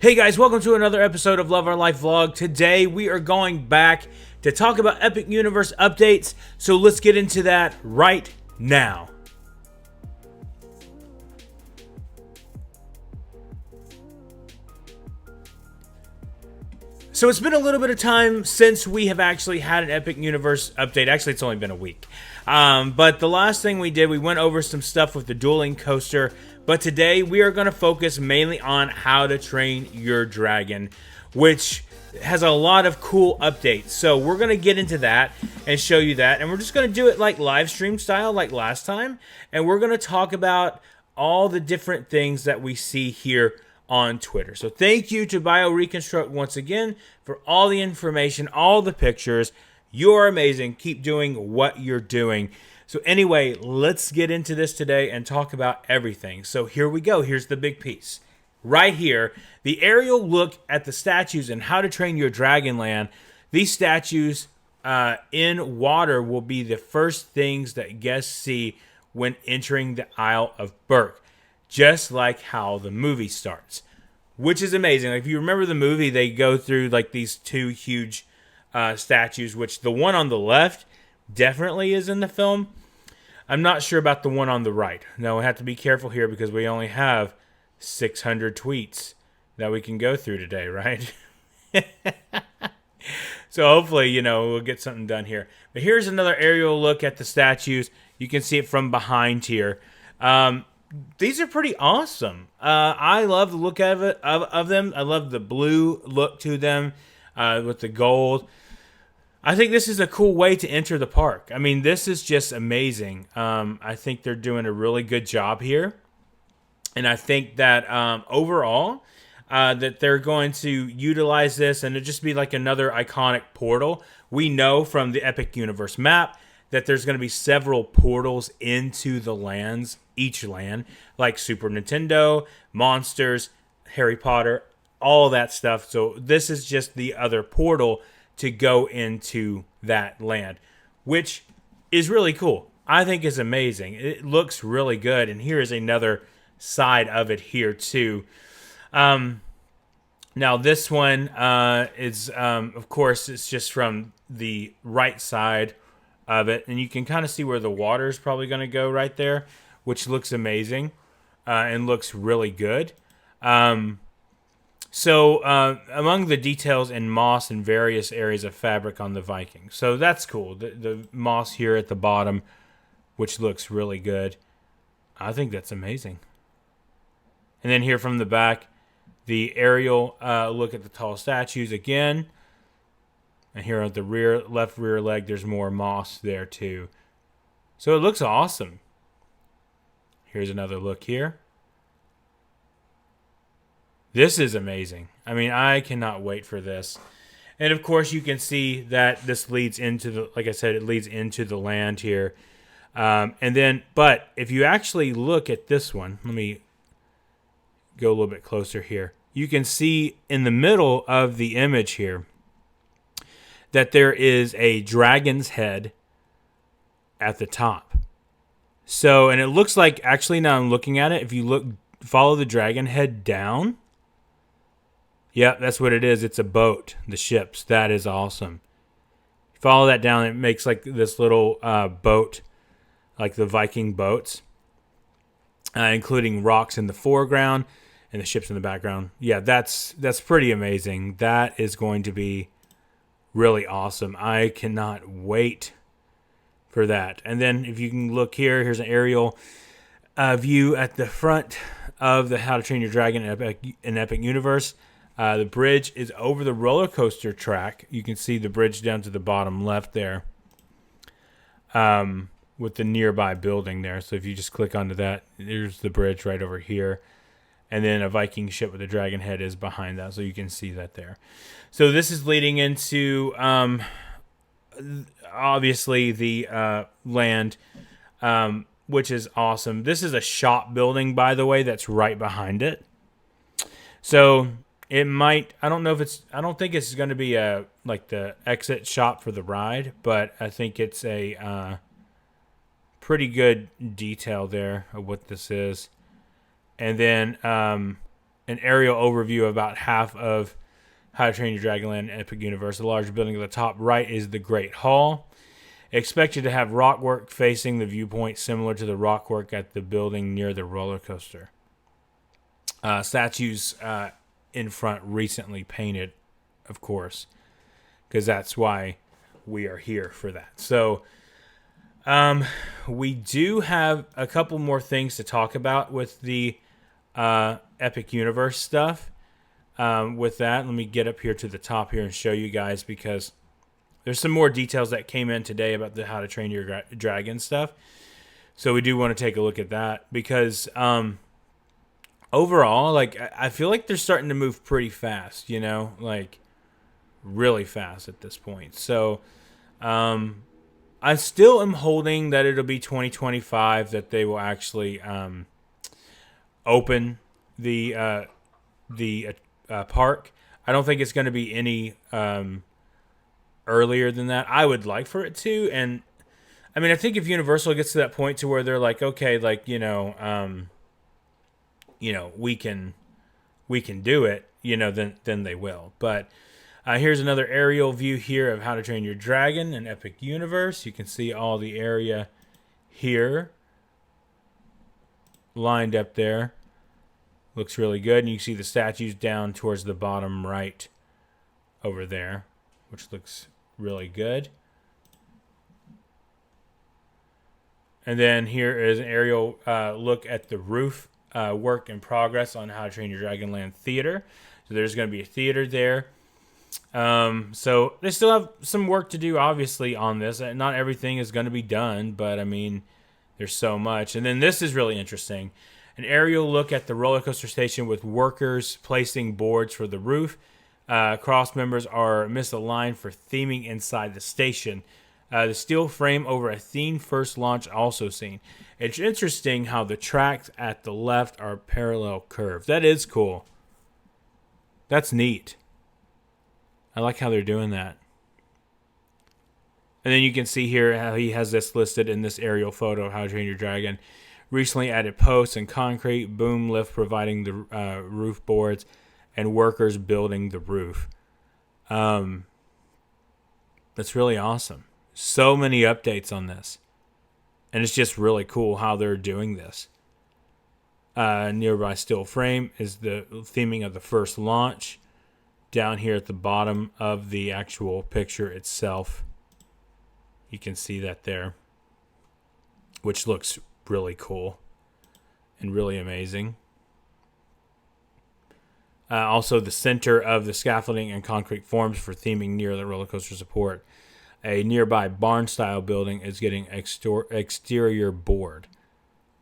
Hey guys, welcome to another episode of Love Our Life Vlog. Today we are going back to talk about Epic Universe updates, so let's get into that right now. So it's been a little bit of time since we have actually had an Epic Universe update. Actually, it's only been a week. But the last thing we did, we went over some stuff with the dueling coaster. But today we are going to focus mainly on how to train your dragon, which has a lot of cool updates. So we're going to get into that and show you that. And we're just going to do it like live stream style like last time. And we're going to talk about all the different things that we see here on Twitter. So thank you to BioReconstruct once again for all the information, all the pictures. You're amazing. Keep doing what you're doing. So anyway, let's get into this today and talk about everything. So here we go. Here's the big piece. Right here, the aerial look at the statues and how to train your Dragonland. These statues in water will be the first things that guests see when entering the Isle of Berk, just like how the movie starts, which is amazing. Like if you remember the movie, they go through like these two huge statues, which the one on the left definitely is in the film. I'm not sure about the one on the right. Now we have to be careful here because we only have 600 tweets that we can go through today, right? So hopefully, we'll get something done here. But here's another aerial look at the statues. You can see it from behind here. These are pretty awesome. I love the look of it of them. I love the blue look to them with the gold. I think this is a cool way to enter the park. I mean, this is just amazing. I think they're doing a really good job here. And I think that overall, that they're going to utilize this and it just be like another iconic portal. We know from the Epic Universe map that there's going to be several portals into the lands, each land, like Super Nintendo, Monsters, Harry Potter, all that stuff. So this is just the other portal to go into that land, which is really cool. I think is amazing. It looks really good. And here is another side of it here too. Now this one is, of course, it's just from the right side of it. And you can kind of see where the water is probably going to go right there, which looks amazing and looks really good. So among the details in moss and various areas of fabric on the Viking. So that's cool. The moss here at the bottom, which looks really good. I think that's amazing. And then here from the back, the aerial look at the tall statues again. And here at the left rear leg, there's more moss there too. So it looks awesome. Here's another look here. This is amazing. I mean, I cannot wait for this. And of course, you can see that this leads into the, like I said, it leads into the land here. And then, but if you actually look at this one, let me go a little bit closer here. You can see in the middle of the image here that there is a dragon's head at the top. So, and it looks like, actually now I'm looking at it, if you follow the dragon head down, yeah, that's what it is. It's a boat, the ships. That is awesome. Follow that down, it makes like this little boat, like the Viking boats, including rocks in the foreground and the ships in the background. Yeah, that's pretty amazing. That is going to be really awesome. I cannot wait for that. And then if you can look here, here's an aerial view at the front of the How to Train Your Dragon in Epic Universe. The bridge is over the roller coaster track. You can see the bridge down to the bottom left there with the nearby building there. So if you just click onto that, there's the bridge right over here. And then a Viking ship with a dragon head is behind that. So you can see that there. So this is leading into, obviously, the land, which is awesome. This is a shop building, by the way, that's right behind it. So it might, I don't think it's going to be like the exit shop for the ride, but I think it's a pretty good detail there of what this is. And then an aerial overview of about half of How to Train Your Dragon Land Epic Universe. The large building at the top right is the Great Hall. Expected to have rockwork facing the viewpoint similar to the rockwork at the building near the roller coaster. Statues in front recently painted, of course, because that's why we are here for that. So we do have a couple more things to talk about with the Epic Universe stuff. With that, let me get up here to the top here and show you guys, because there's some more details that came in today about the How to Train Your Dragon stuff. So we do want to take a look at that, because overall, like, I feel like they're starting to move pretty fast, you know, like really fast at this point. So I still am holding that it'll be 2025 that they will actually open the park. I don't think it's going to be any earlier than that. I would like for it to, and I mean, I think if Universal gets to that point to where they're like, okay, like, we can do it, then they will. But here's another aerial view here of How to Train Your Dragon in Epic Universe. You can see all the area here lined up there. Looks really good. And you can see the statues down towards the bottom right over there, which looks really good. And then here is an aerial look at the roof work in progress on How to Train Your Dragon Land Theater. So there's going to be a theater there. So they still have some work to do, obviously, on this. Not everything is going to be done, but I mean, there's so much. And then this is really interesting. An aerial look at the roller coaster station with workers placing boards for the roof. Cross members are misaligned for theming inside the station. The steel frame over a theme first launch also seen. It's interesting how the tracks at the left are parallel curved. That is cool. That's neat. I like how they're doing that. And then you can see here how he has this listed in this aerial photo of How to Train Your Dragon. Recently added posts and concrete, boom lift providing the roof boards, and workers building the roof. That's really awesome. So many updates on this. And it's just really cool how they're doing this. Nearby still frame is the theming of the first launch. Down here at the bottom of the actual picture itself, you can see that there, which looks really cool and really amazing. Also, the center of the scaffolding and concrete forms for theming near the roller coaster support. A nearby barn-style building is getting exterior board.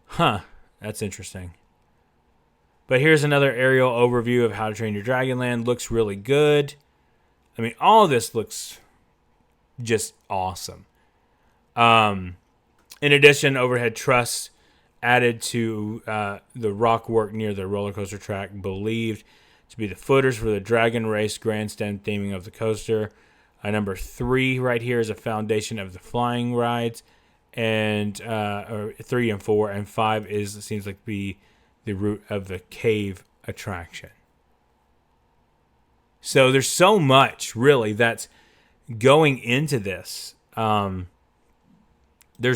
Huh, that's interesting. But here's another aerial overview of How to Train Your Dragon Land. Looks really good. I mean, all of this looks just awesome. In addition, overhead truss added to the rock work near the roller coaster track, believed to be the footers for the Dragon Race grandstand theming of the coaster. Number 3 right here is a foundation of the flying rides, and 3 and 4 and 5 seems like the route of the cave attraction. So there's so much really that's going into this. There's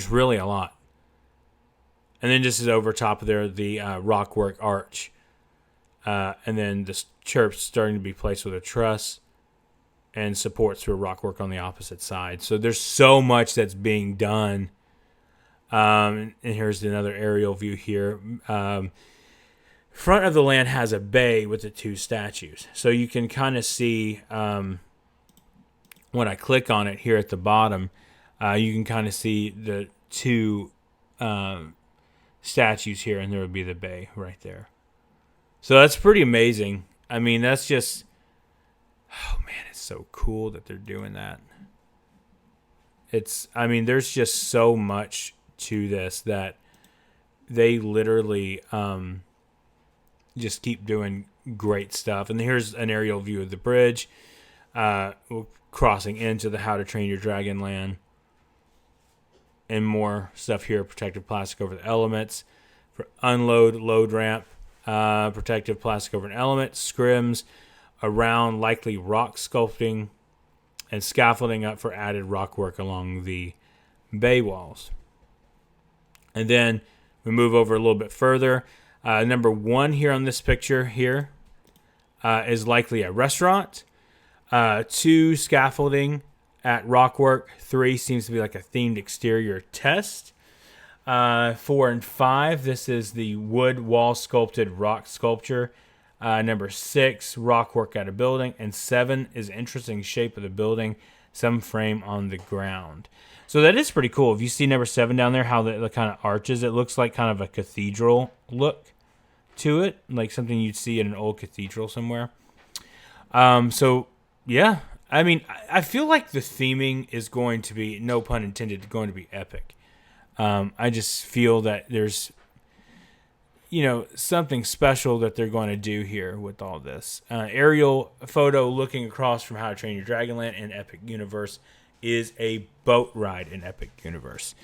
really a lot. And then just as over top of there, the rockwork arch. And then the chirps starting to be placed with a truss and supports through rockwork on the opposite side. So there's so much that's being done. And here's another aerial view here. Front of the land has a bay with the 2 statues. So you can kind of see when I click on it here at the bottom, you can kind of see the 2 statues here, and there would be the bay right there. So that's pretty amazing. I mean, that's just, oh man, it's so cool that they're doing that. I mean, there's just so much to this that they literally just keep doing great stuff. And here's an aerial view of the bridge crossing into the How to Train Your Dragon Land. And more stuff here, protective plastic over the elements for unload, load ramp. Protective plastic over an element, scrims around likely rock sculpting, and scaffolding up for added rock work along the bay walls. And then we move over a little bit further. Number 1 here on this picture here is likely a restaurant. 2, scaffolding at rockwork. 3 seems to be like a themed exterior test. 4 and 5, this is the wood wall sculpted rock sculpture. Number 6, rock work at a building. And 7 is interesting shape of the building, some frame on the ground. So that is pretty cool. If you see number 7 down there, how the kind of arches, it looks like kind of a cathedral look to it, like something you'd see in an old cathedral somewhere. So yeah, I mean, I feel like the theming is going to be, no pun intended, going to be epic. I just feel that there's, something special that they're going to do here with all this. Aerial photo looking across from How to Train Your Dragon Land in Epic Universe is a boat ride in Epic Universe.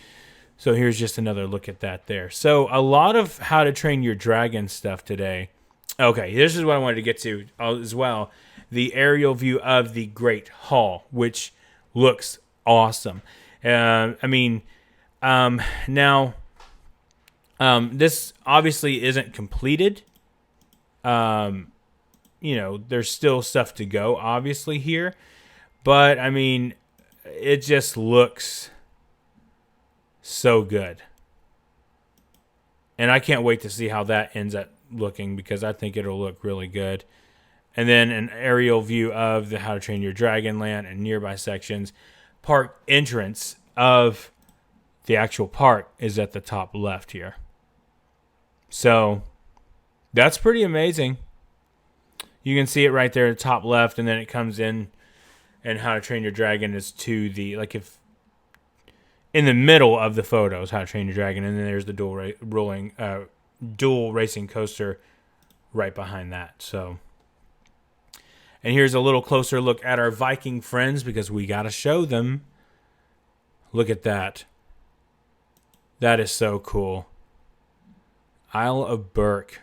So here's just another look at that there. So a lot of How to Train Your Dragon stuff today. Okay, this is what I wanted to get to as well. The aerial view of the Great Hall, which looks awesome. Now, this obviously isn't completed. There's still stuff to go, obviously, here. But, I mean, it just looks so good. And I can't wait to see how that ends up looking, because I think it'll look really good. And then an aerial view of the How to Train Your Dragon Land and nearby sections. Park entrance of the actual park is at the top left here. So that's pretty amazing. You can see it right there at the top left, and then it comes in, and How to Train Your Dragon is to the, like, if in the middle of the photos, How to Train Your Dragon, and then there's the dual racing coaster right behind that. So, and here's a little closer look at our Viking friends, because we got to show them. Look at that. That is so cool. Isle of Burke.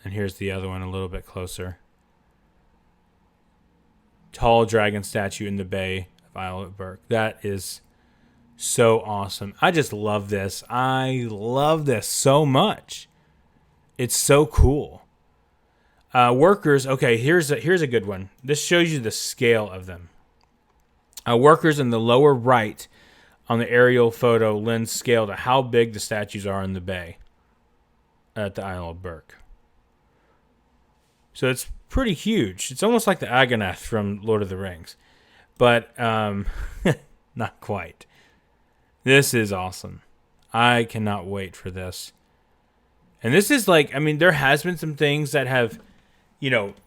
And here's the other one a little bit closer. Tall dragon statue in the bay of Isle of Burke. That is so awesome. I just love this. I love this so much. It's so cool. Workers. Okay, here's a good one. This shows you the scale of them. Workers in the lower right on the aerial photo lends scale to how big the statues are in the bay at the Isle of Burke. So it's pretty huge. It's almost like the Agonath from Lord of the Rings. But not quite. This is awesome. I cannot wait for this. And this is like, I mean, there has been some things that have,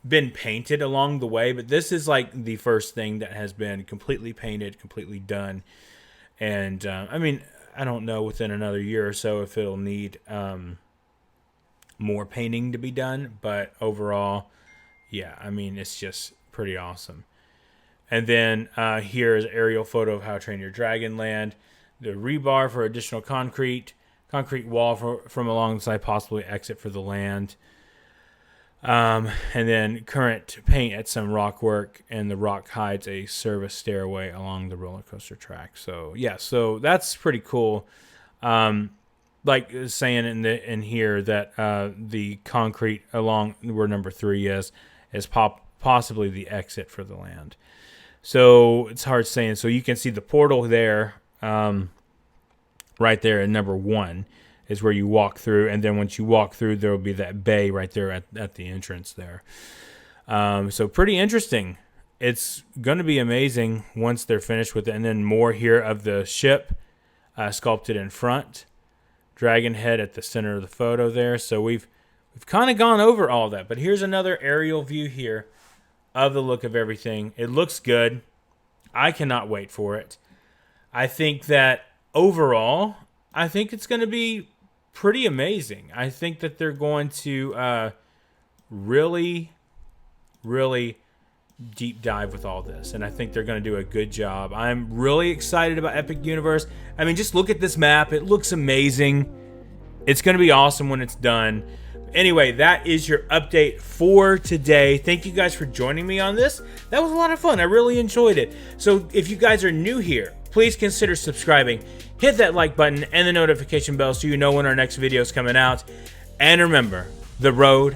been painted along the way, but this is like the first thing that has been completely painted, completely done. And, I don't know within another year or so if it'll need more painting to be done. But overall, yeah, it's just pretty awesome. And then here is an aerial photo of How to Train Your Dragon Land. The rebar for additional concrete wall from alongside, possibly exit for the land. And then current paint at some rock work, and the rock hides a service stairway along the roller coaster track. So yeah, so that's pretty cool. Like saying in here that the concrete along where number 3 is possibly the exit for the land. So it's hard saying. So you can see the portal there, right there in number 1. Is where you walk through, and then once you walk through, there will be that bay right there at the entrance there. So pretty interesting. It's going to be amazing once they're finished with it. And then more here of the ship sculpted in front. Dragon head at the center of the photo there. So we've kind of gone over all that. But here's another aerial view here of the look of everything. It looks good. I cannot wait for it. I think that overall, I think it's going to be pretty amazing. I think that they're going to really, really deep dive with all this, and I think they're going to do a good job. I'm really excited about Epic Universe. Just look at this map. It looks amazing. It's going to be awesome when it's done. Anyway, that is your update for today. Thank you guys for joining me on this. That was a lot of fun. I really enjoyed it. So if you guys are new here, please consider subscribing. Hit that like button and the notification bell so you know when our next video is coming out. And remember, the road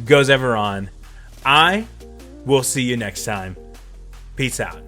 goes ever on. I will see you next time. Peace out.